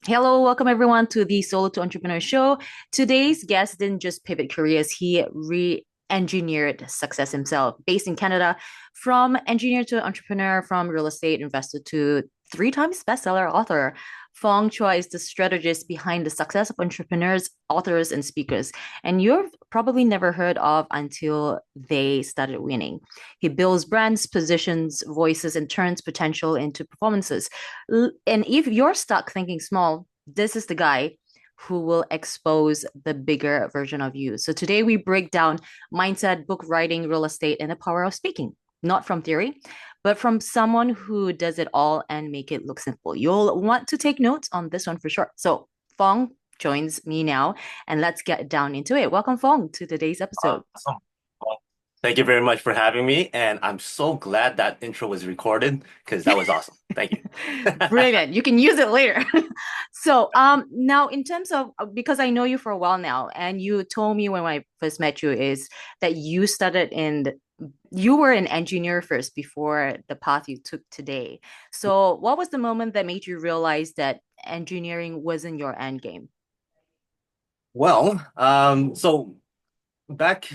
Hello, welcome everyone to the Solo to Entrepreneur Show. Today's guest didn't just pivot careers, he re-engineered success himself. Based in Canada, from engineer to entrepreneur, from real estate investor to three times bestseller author. Fong Chua is the strategist behind the success of entrepreneurs, authors, and speakers. And you've probably never heard of until they started winning. He builds brands, positions, voices, and turns potential into performances. And if you're stuck thinking small, this is the guy who will expose the bigger version of you. So today we break down mindset, book writing, real estate, and the power of speaking, not from theory, but from someone who does it all and make it look simple. You'll want to take notes on this one for sure. So Fong joins me now, and let's get down into it. Welcome, Fong, to today's episode. Awesome. Well, thank you very much for having me. And I'm so glad that intro was recorded because that was awesome. Thank you. Brilliant. You can use it later. So, now in terms of because I know you for a while now, and you told me when I first met you is that you were an engineer first before the path you took today. So, what was the moment that made you realize that engineering wasn't your end game? So back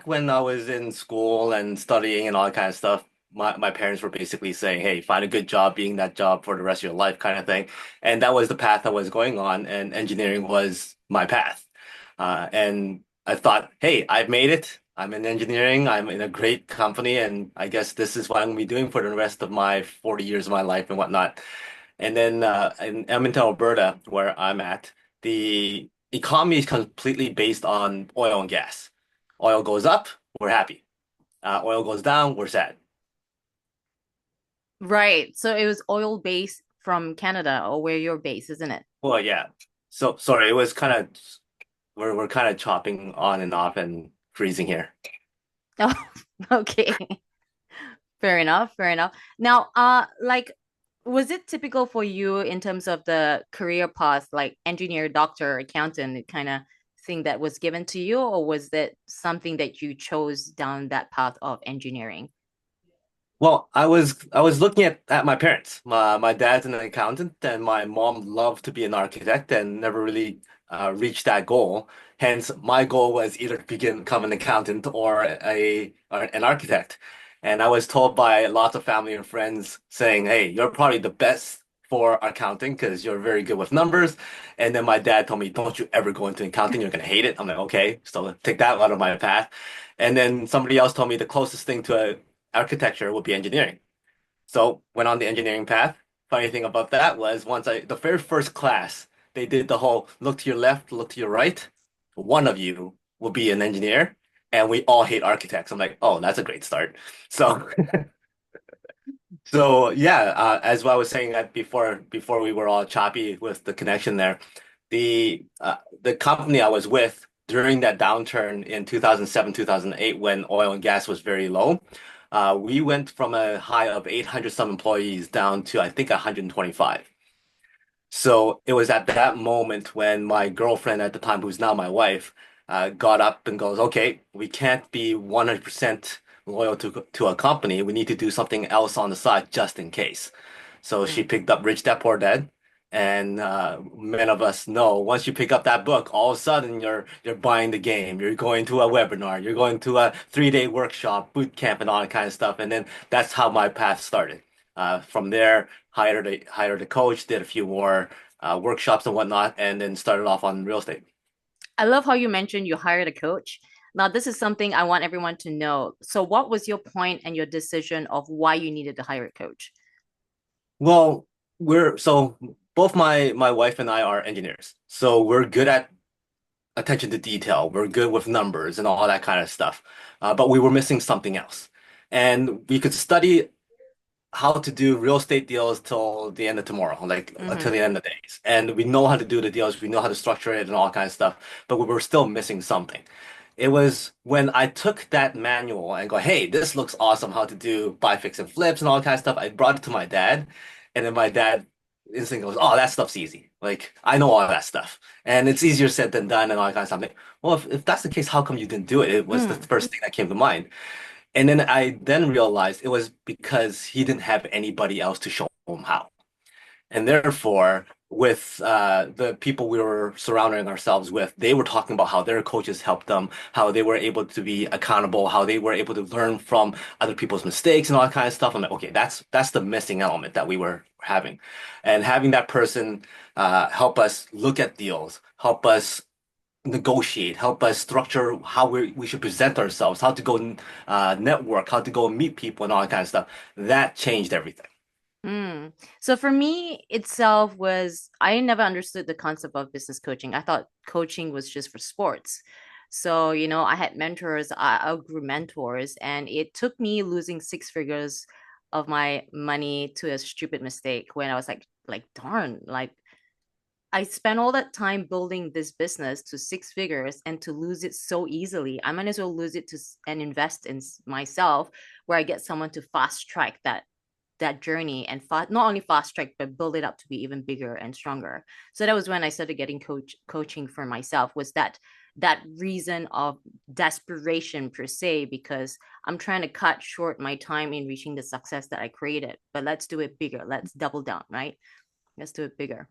when I was in school and studying and all that kind of stuff, my parents were basically saying, "Hey, find a good job, being that job for the rest of your life," kind of thing. And that was the path I was going on, and engineering was my path. And I thought, "Hey, I've made it. I'm in engineering. I'm in a great company, and I guess this is what I'm gonna be doing for the rest of my 40 years of my life and whatnot." And then in Edmonton, Alberta, where I'm at, the economy is completely based on oil and gas. Oil goes up, we're happy. Oil goes down, we're sad. Right. So it was oil based from Canada or where you're based, isn't it? Well, yeah. So sorry, it was kind of we're kind of chopping on and off and freezing here. Oh, okay. Fair enough, fair enough. Now, like, was it typical for you in terms of the career path, like engineer, doctor, accountant, kind of thing that was given to you, or was that something that you chose down that path of engineering? Well, I was looking at my parents. My dad's an accountant, and my mom loved to be an architect and never really reached that goal. Hence, my goal was either to become an accountant or an architect. And I was told by lots of family and friends saying, "Hey, you're probably the best for accounting because you're very good with numbers." And then my dad told me, "Don't you ever go into accounting, you're gonna hate it." I'm like, "Okay, so take that out of my path." And then somebody else told me the closest thing to a architecture would be engineering. So went on the engineering path. Funny thing about that was the very first class, they did the whole look to your left, look to your right. One of you will be an engineer, and we all hate architects. I'm like, oh, that's a great start. So so yeah, as I was saying that before we were all choppy with the connection there, the company I was with during that downturn in 2007, 2008 when oil and gas was very low, we went from a high of 800 some employees down to I think 125. So it was at that moment when my girlfriend at the time, who's now my wife, got up and goes, "Okay, we can't be 100% loyal to a company. We need to do something else on the side just in case." So she Mm. picked up Rich Dad Poor Dad, and many of us know once you pick up that book, all of a sudden you're buying the game. You're going to a webinar. You're going to a 3-day workshop, boot camp, and all that kind of stuff. And then that's how my path started. From there, hired a coach, did a few more workshops and whatnot, and then started off on real estate. I love how you mentioned you hired a coach. Now, this is something I want everyone to know. So, what was your point and your decision of why you needed to hire a coach? Well, we're so both my wife and I are engineers, so we're good at attention to detail. We're good with numbers and all that kind of stuff. But we were missing something else, and we could study how to do real estate deals till the end of tomorrow, like until Mm-hmm. the end of the days. And we know how to do the deals, we know how to structure it and all kinds of stuff, but we were still missing something. It was when I took that manual and go, "Hey, this looks awesome, how to do buy, fix, and flips and all that kind of stuff." I brought it to my dad, and then my dad instantly goes, "Oh, that stuff's easy. Like, I know all that stuff. And it's easier said than done and all that kind of stuff." I'm like, well, if that's the case, how come you didn't do it? It was the Mm. first thing that came to mind. And then I then realized it was because he didn't have anybody else to show him how. And therefore, with the people we were surrounding ourselves with, they were talking about how their coaches helped them, how they were able to be accountable, how they were able to learn from other people's mistakes and all that kind of stuff. I'm like, okay, that's the missing element that we were having, and having that person help us look at deals, help us negotiate, help us structure how we should present ourselves, how to go network, how to go meet people and all that kind of stuff. That changed everything. Mm. So for me itself was I never understood the concept of business coaching. I thought coaching was just for sports. So, I had mentors, I outgrew mentors, and it took me losing six figures of my money to a stupid mistake when I was like, darn, like I spent all that time building this business to six figures and to lose it so easily. I might as well lose it and invest in myself where I get someone to fast track that journey and not only fast track but build it up to be even bigger and stronger. So that was when I started getting coaching for myself, was that reason of desperation per se, because I'm trying to cut short my time in reaching the success that I created, but let's do it bigger, let's double down, right? Let's do it bigger.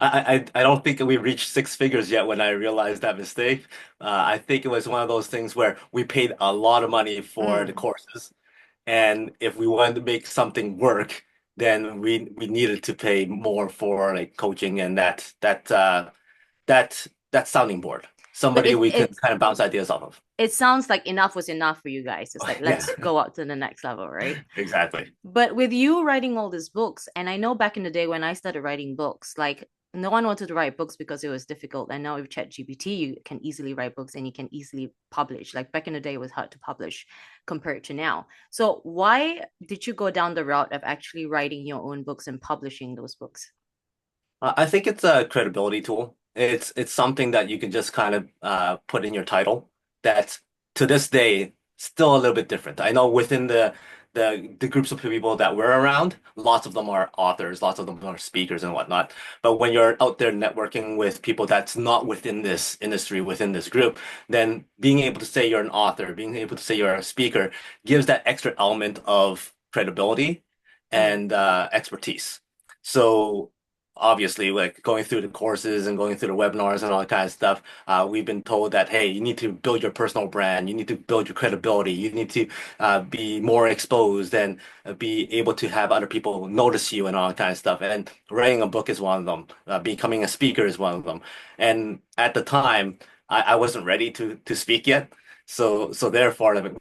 I don't think we reached six figures yet when I realized that mistake. I think it was one of those things where we paid a lot of money for the Mm. courses, and if we wanted to make something work, then we needed to pay more for like coaching and that sounding board, But somebody it we could it kind of bounce ideas off of. it sounds like enough was enough for you guys. It's like Yeah, let's go up to the next level, right? exactly. But with you writing all these books, and I know back in the day when I started writing books, like no one wanted to write books because it was difficult. And now with ChatGPT, you can easily write books and you can easily publish. Like back in the day, it was hard to publish compared to now. So why did you go down the route of actually writing your own books and publishing those books? I think it's a credibility tool. It's something that you can just kind of put in your title that's to this day still a little bit different. I know within the groups of people that we're around, lots of them are authors, lots of them are speakers and whatnot. But when you're out there networking with people that's not within this industry, within this group, then being able to say you're an author, being able to say you're a speaker gives that extra element of credibility Mm. and expertise. So obviously like going through the courses and going through the webinars and all that kind of stuff, we've been told that, hey, you need to build your personal brand, you need to build your credibility, you need to be more exposed and be able to have other people notice you and all that kind of stuff. And writing a book is one of them. Becoming a speaker is one of them. And at the time, I wasn't ready to speak yet. So therefore, like,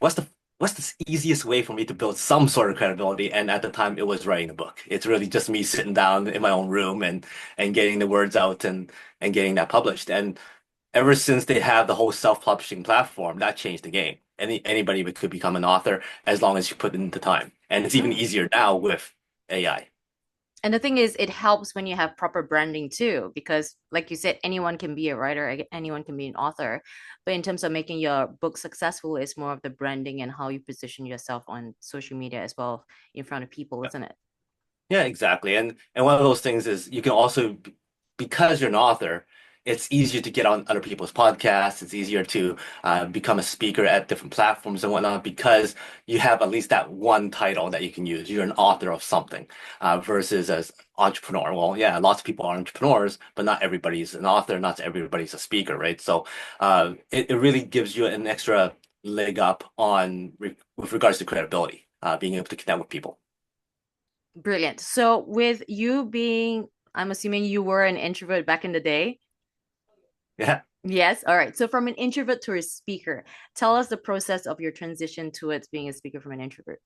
what's the easiest way for me to build some sort of credibility? And at the time, it was writing a book. It's really just me sitting down in my own room and getting the words out and getting that published. And ever since they have the whole self-publishing platform, that changed the game. Anybody could become an author as long as you put in the time. And it's even Mm. easier now with AI. And the thing is, it helps when you have proper branding too, because like you said, anyone can be a writer, anyone can be an author. But in terms of making your book successful, it's more of the branding and how you position yourself on social media as well in front of people, isn't it? Yeah, exactly. And one of those things is you can also, because you're an author, it's easier to get on other people's podcasts. It's easier to become a speaker at different platforms and whatnot because you have at least that one title that you can use. You're an author of something versus as entrepreneur. Well, yeah, lots of people are entrepreneurs, but not everybody's an author. Not everybody's a speaker, right? So it really gives you an extra leg up on with regards to credibility, being able to connect with people. Brilliant. So with you being, I'm assuming you were an introvert back in the day. Yeah. Yes. All right. So from an introvert to a speaker, tell us the process of your transition towards being a speaker from an introvert.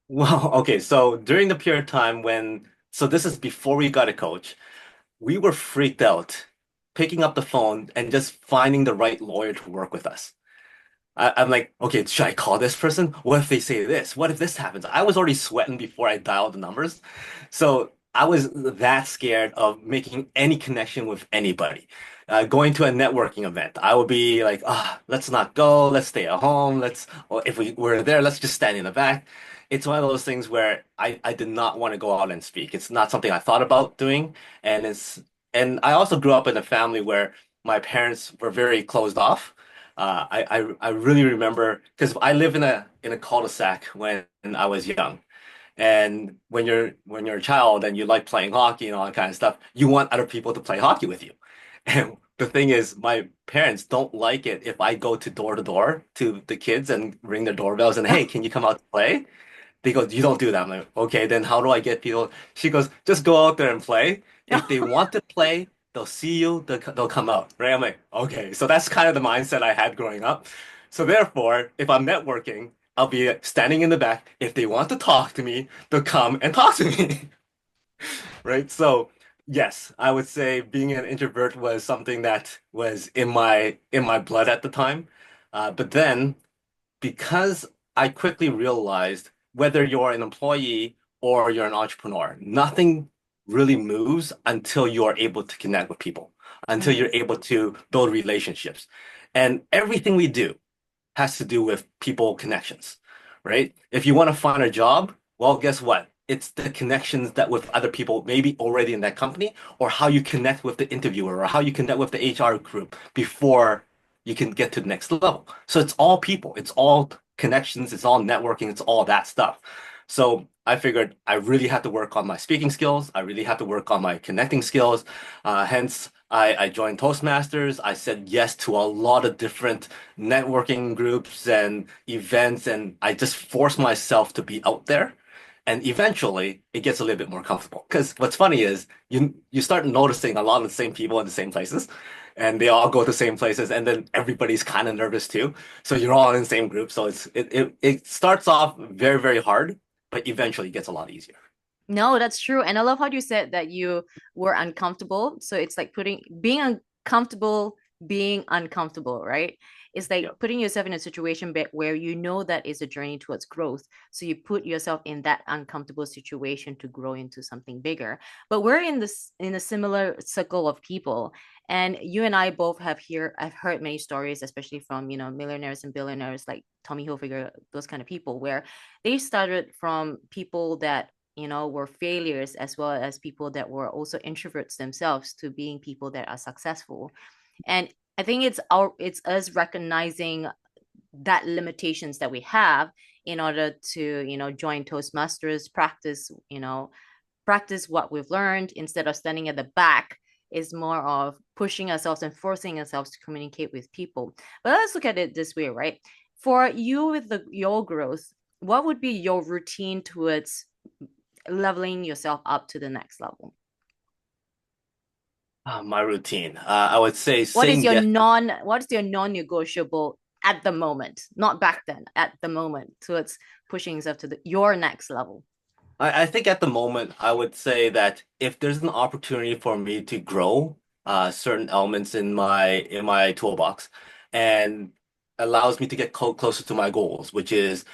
Well, okay, so during the period of time so this is before we got a coach, we were freaked out picking up the phone and just finding the right lawyer to work with us. I'm like, okay, should I call this person? What if they say this? What if this happens? I was already sweating before I dialed the numbers. So I was that scared of making any connection with anybody. Going to a networking event, I would be like, let's not go. Let's stay at home. Or if we were there, let's just stand in the back. It's one of those things where I did not want to go out and speak. It's not something I thought about doing. And I also grew up in a family where my parents were very closed off. I really remember because I live in a cul-de-sac when I was young, And when you're a child and you like playing hockey and all that kind of stuff, you want other people to play hockey with you. And the thing is, my parents don't like it if I go to door to the kids and ring their doorbells and, hey, can you come out to play? They go, you don't do that. I'm like, okay, then how do I get people? She goes, just go out there and play. If they want to play, they'll see you, they'll come out, right? I'm like, okay. So that's kind of the mindset I had growing up. So therefore, if I'm networking, I'll be standing in the back. If they want to talk to me, they'll come and talk to me, right? So yes, I would say being an introvert was something that was in my blood at the time. But then because I quickly realized whether you're an employee or you're an entrepreneur, nothing really moves until you are able to connect with people, until Mhm. you're able to build relationships. And everything we do has to do with people connections, right? If you want to find a job, well, guess what? It's the connections that with other people, maybe already in that company, or how you connect with the interviewer, or how you connect with the HR group before you can get to the next level. So it's all people, it's all connections, it's all networking, it's all that stuff. So I figured I really had to work on my speaking skills. I really had to work on my connecting skills. Hence, I joined Toastmasters. I said yes to a lot of different networking groups and events, and I just force myself to be out there. And eventually, it gets a little bit more comfortable. Because what's funny is you start noticing a lot of the same people in the same places, and they all go to the same places, and then everybody's kind of nervous too. So you're all in the same group. So it starts off very, very hard, but eventually it gets a lot easier. No, that's true. And I love how you said that you were uncomfortable. So it's like being uncomfortable, being uncomfortable, right? It's like Yeah. putting yourself in a situation where you know that is a journey towards growth. So you put yourself in that uncomfortable situation to grow into something bigger. But we're in a similar circle of people. And you and I both I've heard many stories, especially from, millionaires and billionaires like Tommy Hilfiger, those kind of people, where they started from people that were failures, as well as people that were also introverts themselves, to being people that are successful. And I think it's us recognizing that limitations that we have in order to join Toastmasters, practice what we've learned instead of standing at the back. Is more of pushing ourselves and forcing ourselves to communicate with people. But let's look at it this way, right? For you, with your growth, what would be your routine towards leveling yourself up to the next level? My routine. I would say What is saying your yes. non-negotiable at the moment, not back then, at the moment, towards pushing yourself to your next level? I think at the moment, I would say that if there's an opportunity for me to grow certain elements in my toolbox and allows me to get closer to my goals, which is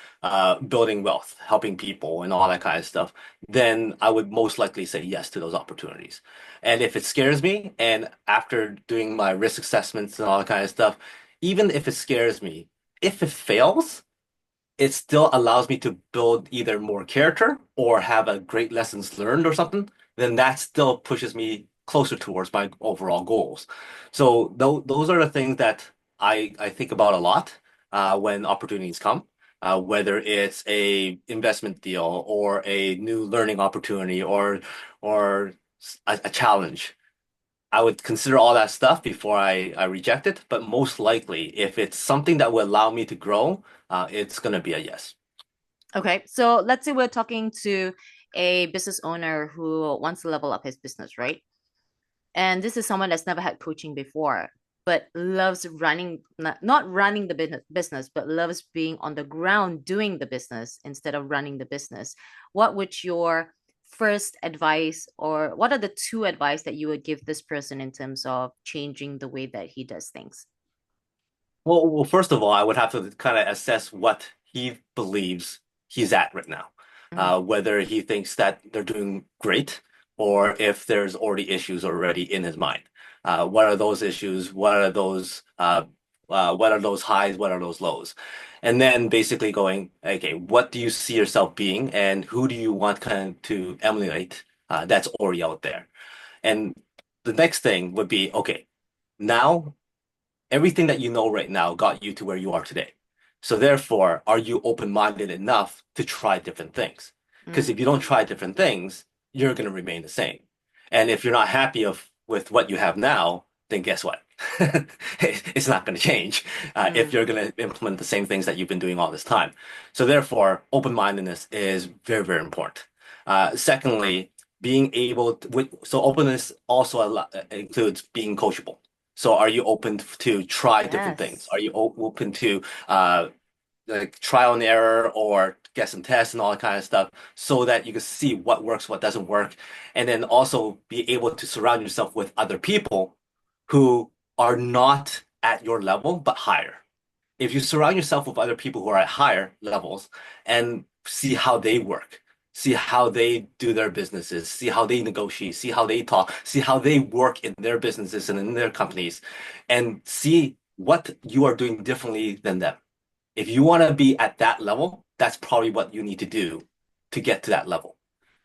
building wealth, helping people, and all that kind of stuff, then I would most likely say yes to those opportunities. And if it scares me, and after doing my risk assessments and all that kind of stuff, even if it scares me, if it fails, it still allows me to build either more character or have a great lessons learned or something, then that still pushes me closer towards my overall goals. So those are the things that I think about a lot when opportunities come, whether it's a investment deal or a new learning opportunity or a challenge. I would consider all that stuff before I reject it, but most likely, if it's something that will allow me to grow, it's gonna be a yes. Okay, so let's say we're talking to a business owner who wants to level up his business, right? And this is someone that's never had coaching before, but loves running, not running the business, but loves being on the ground doing the business instead of running the business. What would your first advice, or what are the two advice that you would give this person in terms of changing the way that he does things? Well, first of all, I would have to kind of assess what he believes he's at right now, Mhm. whether he thinks that they're doing great or if there's already issues already in his mind. What are those issues? What are those highs? What are those lows? And then basically going, okay, what do you see yourself being, and who do you want kind of to emulate that's already out there? And the next thing would be, okay, now everything that you know right now got you to where you are today. So therefore, are you open-minded enough to try different things? Because if you don't try different things, you're going to remain the same. And if you're not happy with what you have now, then guess what? It's not going to change if Mm, you're going to implement the same things that you've been doing all this time. So therefore, open-mindedness is very, very important. Secondly, being able to, so openness also includes being coachable. So are you open to try different things? yes. Are you open to like trial and error or guess and test and all that kind of stuff so that you can see what works, what doesn't work, and then also be able to surround yourself with other people who are not at your level but higher. If you surround yourself with other people who are at higher levels and see how they work, see how they do their businesses, see how they negotiate, see how they talk, see how they work in their businesses and in their companies, and see what you are doing differently than them. If you want to be at that level, that's probably what you need to do to get to that level.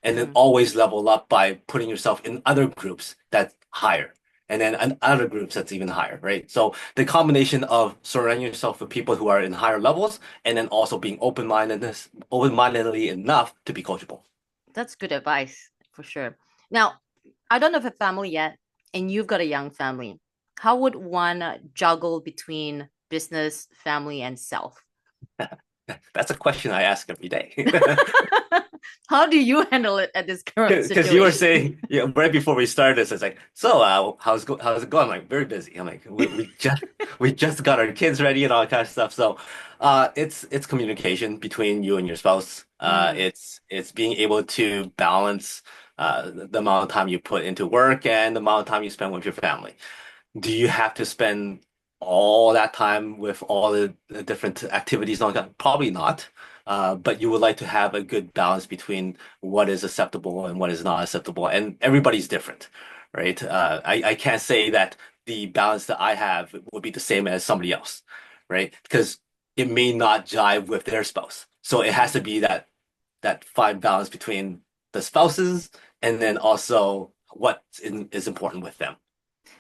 And then Mm. always level up by putting yourself in other groups that's higher. And then in other groups that's even higher, right? So the combination of surrounding yourself with people who are in higher levels and then also being open-mindedly enough to be coachable. That's good advice for sure. Now, I don't have a family yet, and you've got a young family. How would one juggle between business, family, and self? That's a question I ask every day. How do you handle it at this current Because you were situation? saying, yeah, right before we started this, it's like, so how's it going? I'm like, very busy. I'm like, we just got our kids ready and all that kind of stuff. So, it's communication between you and your spouse. Mm, It's being able to balance the amount of time you put into work and the amount of time you spend with your family. Do you have to spend all that time with all the different activities on that? Probably not. But you would like to have a good balance between what is acceptable and what is not acceptable. And everybody's different, right? I can't say that the balance that I have would be the same as somebody else, right? Because it may not jive with their spouse. So it has to mm. be that fine balance between the spouses and then also is important with them.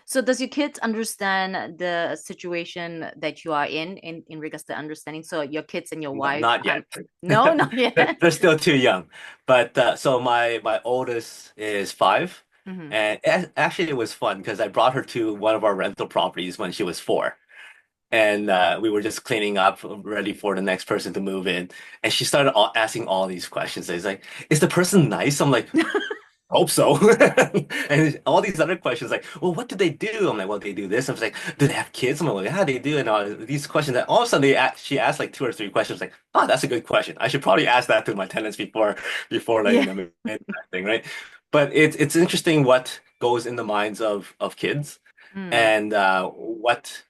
So does your kids understand the situation that you are in regards to understanding? So your kids and your wife, Not yet. no, not yet. They're still too young. But so my oldest is 5, Mhm. and actually it was fun because I brought her to one of our rental properties when she was 4, and we were just cleaning up, ready for the next person to move in, and she started asking all these questions. It's like, is the person nice? I'm like, hope so. And all these other questions, like, well, what do they do? I'm like, well, they do this. I was like, do they have kids? I'm like, well, yeah, they do. And these questions that all of a sudden she asked like 2 or 3 questions, like, oh, that's a good question. I should probably ask that to my tenants before letting Yeah. them in, that thing, right? But it's interesting what goes in the minds of kids Mm. and what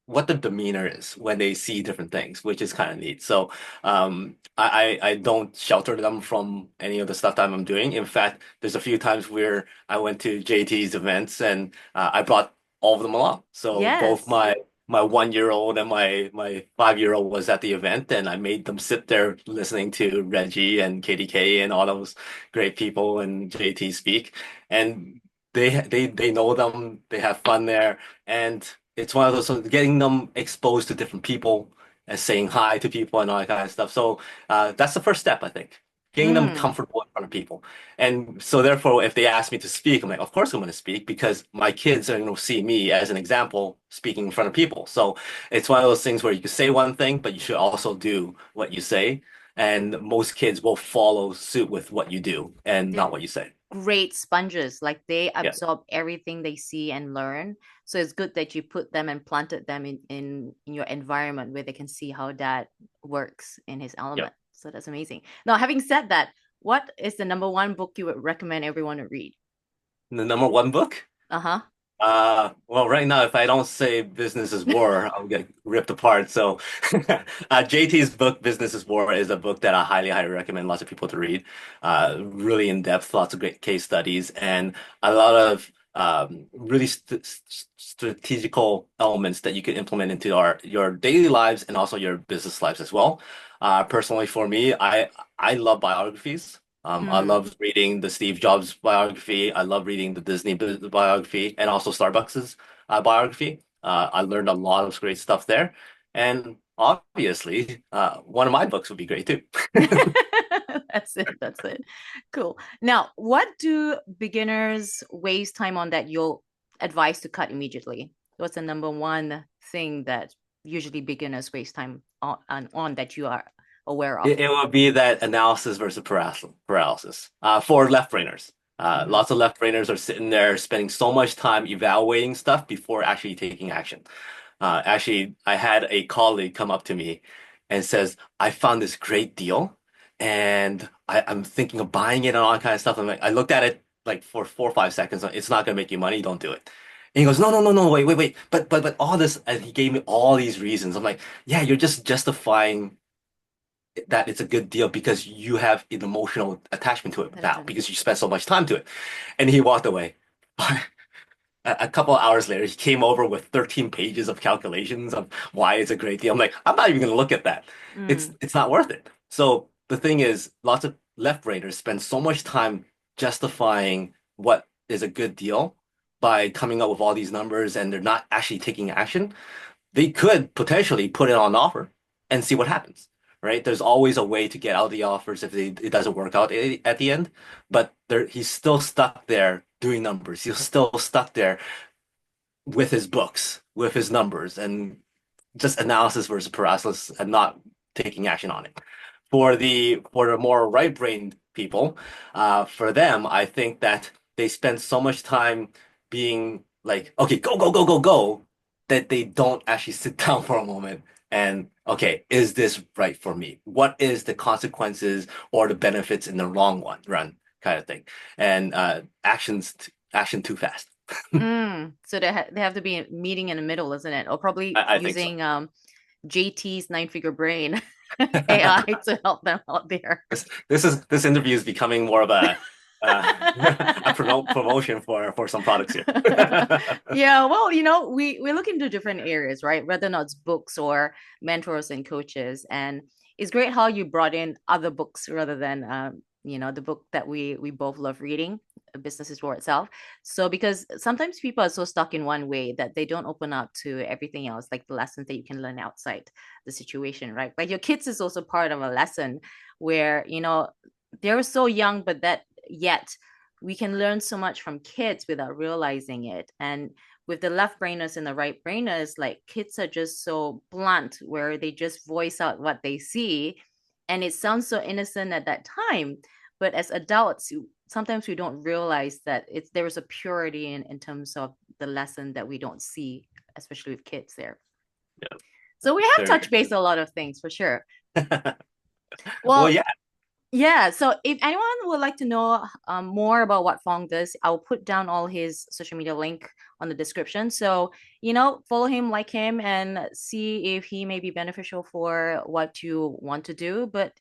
what the demeanor is when they see different things, which is kind of neat. So I don't shelter them from any of the stuff that I'm doing. In fact, there's a few times where I went to JT's events and I brought all of them along. So both Yes. my 1 year old and my 5 year old was at the event, and I made them sit there listening to Reggie and KDK and all those great people and JT speak, and they know them, they have fun there, and it's one of those so getting them exposed to different people and saying hi to people and all that kind of stuff. So that's the first step, I think. Getting them Mm. comfortable in front of people. And so therefore, if they ask me to speak, I'm like, of course I'm going to speak because my kids are going to see me as an example speaking in front of people. So it's one of those things where you can say one thing, but you should also do what you say. And most kids will follow suit with what you do and They're not what you say. great sponges. Like they Yeah. absorb everything they see and learn. So it's good that you put them and planted them in your environment where they can see how that works in his Yeah. element. So that's amazing. Now, having said that, what is the number one book you would recommend everyone to read? The number one book? Uh-huh. Well, right now, if I don't say Business is War, I'll get ripped apart. So, JT's book, Business is War, is a book that I highly, highly recommend lots of people to read. Really in depth, lots of great case studies, and a lot of really strategical elements that you can implement into your daily lives and also your business lives as well. Personally, for me, I love biographies. I Mm. love reading the Steve Jobs biography. I love reading the Disney biography and also Starbucks's biography. I learned a lot of great stuff there. And obviously, one of my books would be great too. That's it. That's it. Cool. Now, what do beginners waste time on that you'll advise to cut immediately? What's the number one thing that usually beginners waste time on that you are aware of? It would be that analysis versus paralysis for left brainers. Mhm. Lots of left brainers are sitting there spending so much time evaluating stuff before actually taking action. Actually, I had a colleague come up to me and says, I found this great deal and I'm thinking of buying it and all that kind of stuff. I'm like, I looked at it like for 4 or 5 seconds. It's not going to make you money. Don't do it. And he goes, no, no, no, no, wait, wait, wait. But all this, and he gave me all these reasons. I'm like, yeah, you're just justifying that it's a good deal because you have an emotional attachment to it now because you spent so much time to it. And he walked away. A couple of hours later, he came over with 13 pages of calculations of why it's a great deal. I'm like, I'm not even going to look at that. Mm. It's not worth it. So the thing is, lots of left-brainers spend so much time justifying what is a good deal by coming up with all these numbers and they're not actually taking action. They could potentially put it on offer and see what happens, right? There's always a way to get out of the offers if it doesn't work out at the end, but he's still stuck there doing numbers. He's still stuck there with his books, with his numbers, and just analysis versus paralysis and not taking action on it. For the more right-brained people, for them, I think that they spend so much time being like, okay, go, go, go, go, go, that they don't actually sit down for a moment and okay, is this right for me? What is the consequences or the benefits in the run kind of thing? And action too fast. So they have to be meeting in the middle, isn't it? Or probably I think so. using JT's nine-figure brain AI to help them out there. This interview is becoming more of a a promotion for some products here. Yeah, well, we look into different areas, right? Whether or not it's books or mentors and coaches, and it's great how you brought in other books rather than the book that we both love reading, Business is for Itself. So because sometimes people are so stuck in one way that they don't open up to everything else, like the lessons that you can learn outside the situation, right? Like your kids is also part of a lesson where they're so young, but that yet we can learn so much from kids without realizing it. And with the left brainers and the right brainers, like kids are just so blunt where they just voice out what they see. And it sounds so innocent at that time. But as adults, sometimes we don't realize that there is a purity in terms of the lesson that we don't see, especially with kids there. Yeah, So we have very, touched very base true. a lot of things for sure. Well, Well, yeah, yeah, so if anyone would like to know more about what Fong does, I'll put down all his social media link on the description. So, follow him, like him, and see if he may be beneficial for what you want to do. But,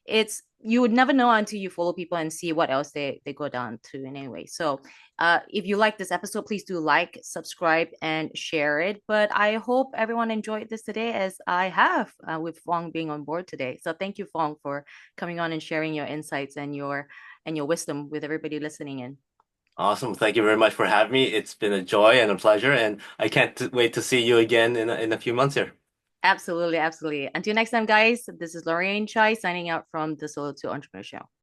it's you would never know until you follow people and see what else they go down to in any way. So if you like this episode, please do like, subscribe, and share it. But I hope everyone enjoyed this today as I have, with Fong being on board today. So thank you, Fong, for coming on and sharing your insights and your wisdom with everybody listening in. awesome. Thank you very much for having me. It's been a joy and a pleasure, and I can't wait to see you again in a few months here. Absolutely, absolutely. Until next time, guys, this is Lorraine Chai signing out from the Solo to Entrepreneur Show.